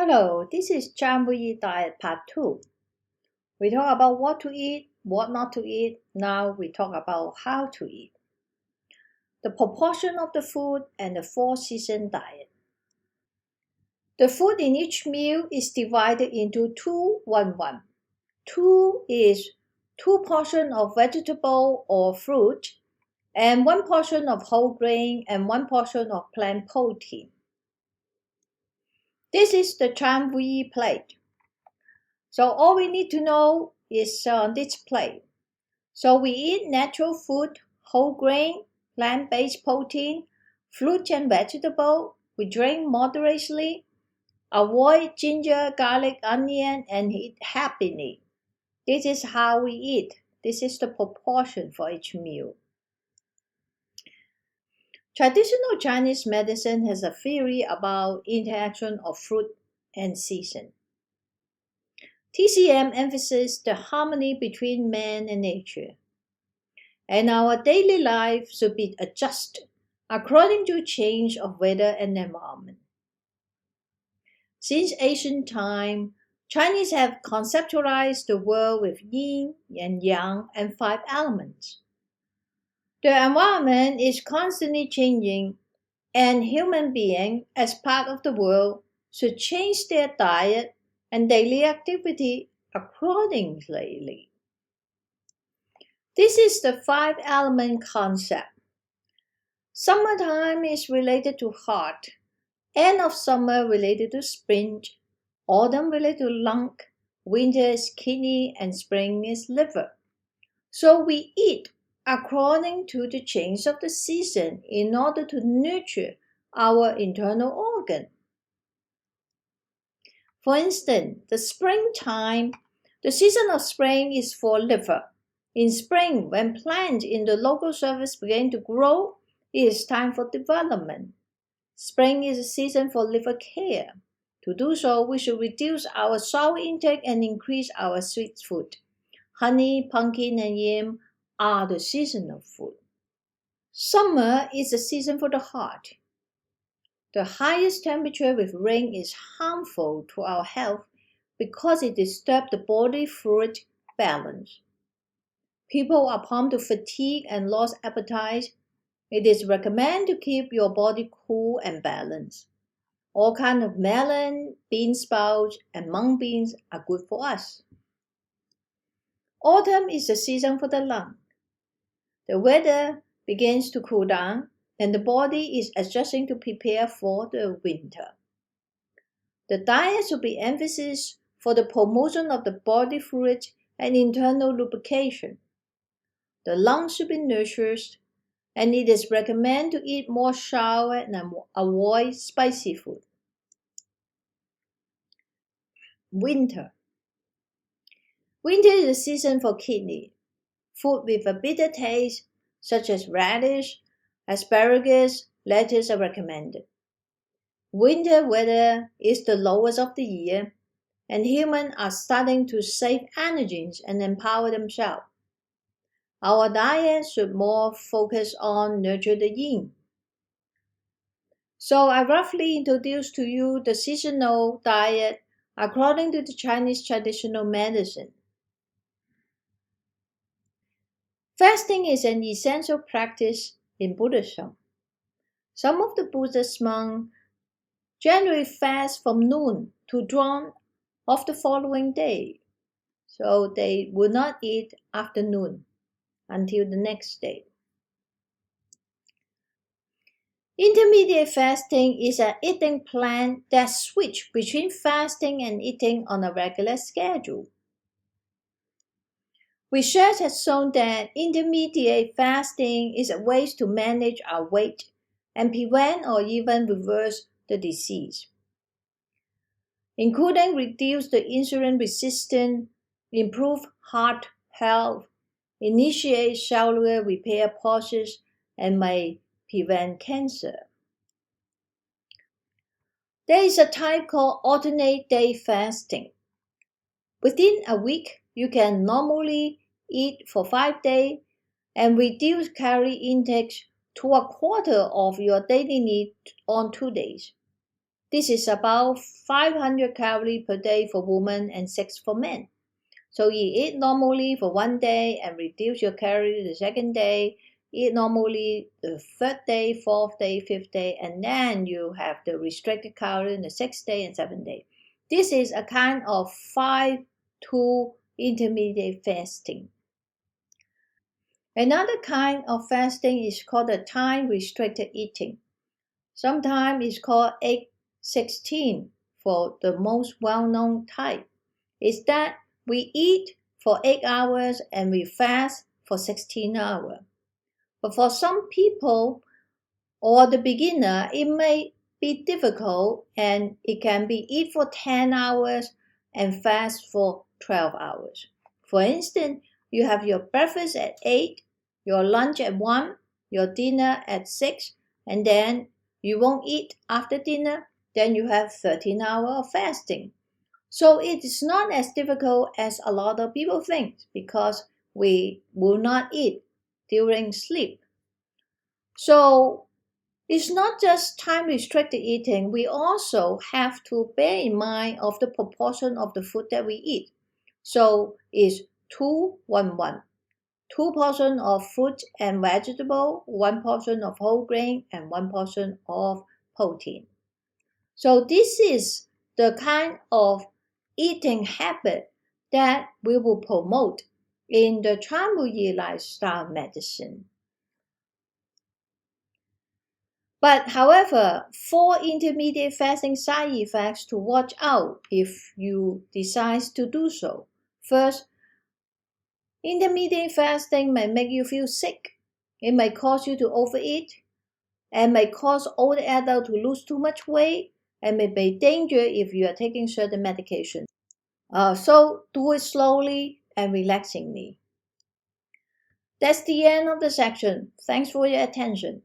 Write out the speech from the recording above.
Hello, this is Chanwuyi Diet Part 2. We talk about what to eat, what not to eat. Now we talk about how to eat. The proportion of the food and the four-season diet. The food in each meal is divided into 2-1-1. 2 is 2 portions of vegetable or fruit, and 1 portion of whole grain and 1 portion of plant protein. This is the Chanwuyi plate. So all we need to know is on this plate. So we eat natural food, whole grain, plant-based protein, fruit and vegetable. We drink moderately, avoid ginger, garlic, onion, and eat happily. This is how we eat. This is the proportion for each meal. Traditional Chinese medicine has a theory about interaction of fruit and season. TCM emphasizes the harmony between man and nature, and our daily life should be adjusted according to change of weather and environment. Since ancient time, Chinese have conceptualized the world with yin and yang and 5 elements. The environment is constantly changing, and human beings, as part of the world, should change their diet and daily activity accordingly. This is the 5-element concept. Summertime is related to heart, end of summer related to spring, autumn related to lung, winter is kidney, and spring is liver. So we eat according to the change of the season in order to nurture our internal organ. For instance, the springtime, the season of spring is for liver. In spring, when plants in the local surface begin to grow, it is time for development. Spring is a season for liver care. To do so, we should reduce our sour intake and increase our sweet food. Honey, pumpkin, and yam are the seasonal food. Summer is a season for the heart. The highest temperature with rain is harmful to our health because it disturbs the body fluid balance. People are prone to fatigue and lost appetite. It is recommended to keep your body cool and balanced. All kinds of melon, bean sprouts, and mung beans are good for us. Autumn is the season for the lung. The weather begins to cool down, and the body is adjusting to prepare for the winter. The diet should be emphasis for the promotion of the body fluid and internal lubrication. The lungs should be nurtured, and it is recommended to eat more sour and avoid spicy food. Winter. Winter is the season for kidney. Food with a bitter taste, such as radish, asparagus, lettuce are recommended. Winter weather is the lowest of the year, and humans are starting to save energy and empower themselves. Our diet should more focus on nurture the yin. So I roughly introduced to you the seasonal diet according to the Chinese traditional medicine. Fasting is an essential practice in Buddhism. Some of the Buddhist monks generally fast from noon to dawn of the following day, so they will not eat after noon until the next day. Intermittent fasting is an eating plan that switches between fasting and eating on a regular schedule. Research has shown that intermittent fasting is a way to manage our weight and prevent or even reverse the disease, including reduce the insulin resistance, improve heart health, initiate cellular repair process, and may prevent cancer. There is a type called alternate day fasting. Within a week, you can normally eat for 5 days and reduce calorie intake to a quarter of your daily need on 2 days. This is about 500 calories per day for women and 6 for men. So you eat normally for one day and reduce your calories the second day. Eat normally the third day, fourth day, fifth day, and then you have the restricted calorie in the sixth day and seventh day. This is a kind of 5-2 intermediate fasting. Another kind of fasting is called the time-restricted eating. Sometimes it's called 8-16 for the most well-known type. Is that we eat for 8 hours and we fast for 16 hours. But for some people or the beginner, it may be difficult and it can be eat for 10 hours and fast for 12 hours. For instance, you have your breakfast at 8, your lunch at 1, your dinner at 6, and then you won't eat after dinner, then you have 13 hours of fasting. So it is not as difficult as a lot of people think because we will not eat during sleep. So it's not just time restricted eating, we also have to bear in mind of the proportion of the food that we eat. So it's 2-1-1. 2 portions of fruit and vegetable, 1 portion of whole grain, and 1 portion of protein. So this is the kind of eating habit that we will promote in the Chanwuyi lifestyle medicine. But however, 4 intermediate fasting side effects to watch out if you decide to do so. First, intermediate fasting may make you feel sick. It may cause you to overeat and may cause older adults to lose too much weight and may be dangerous if you are taking certain medication. So do it slowly and relaxingly. That's the end of the section. Thanks for your attention.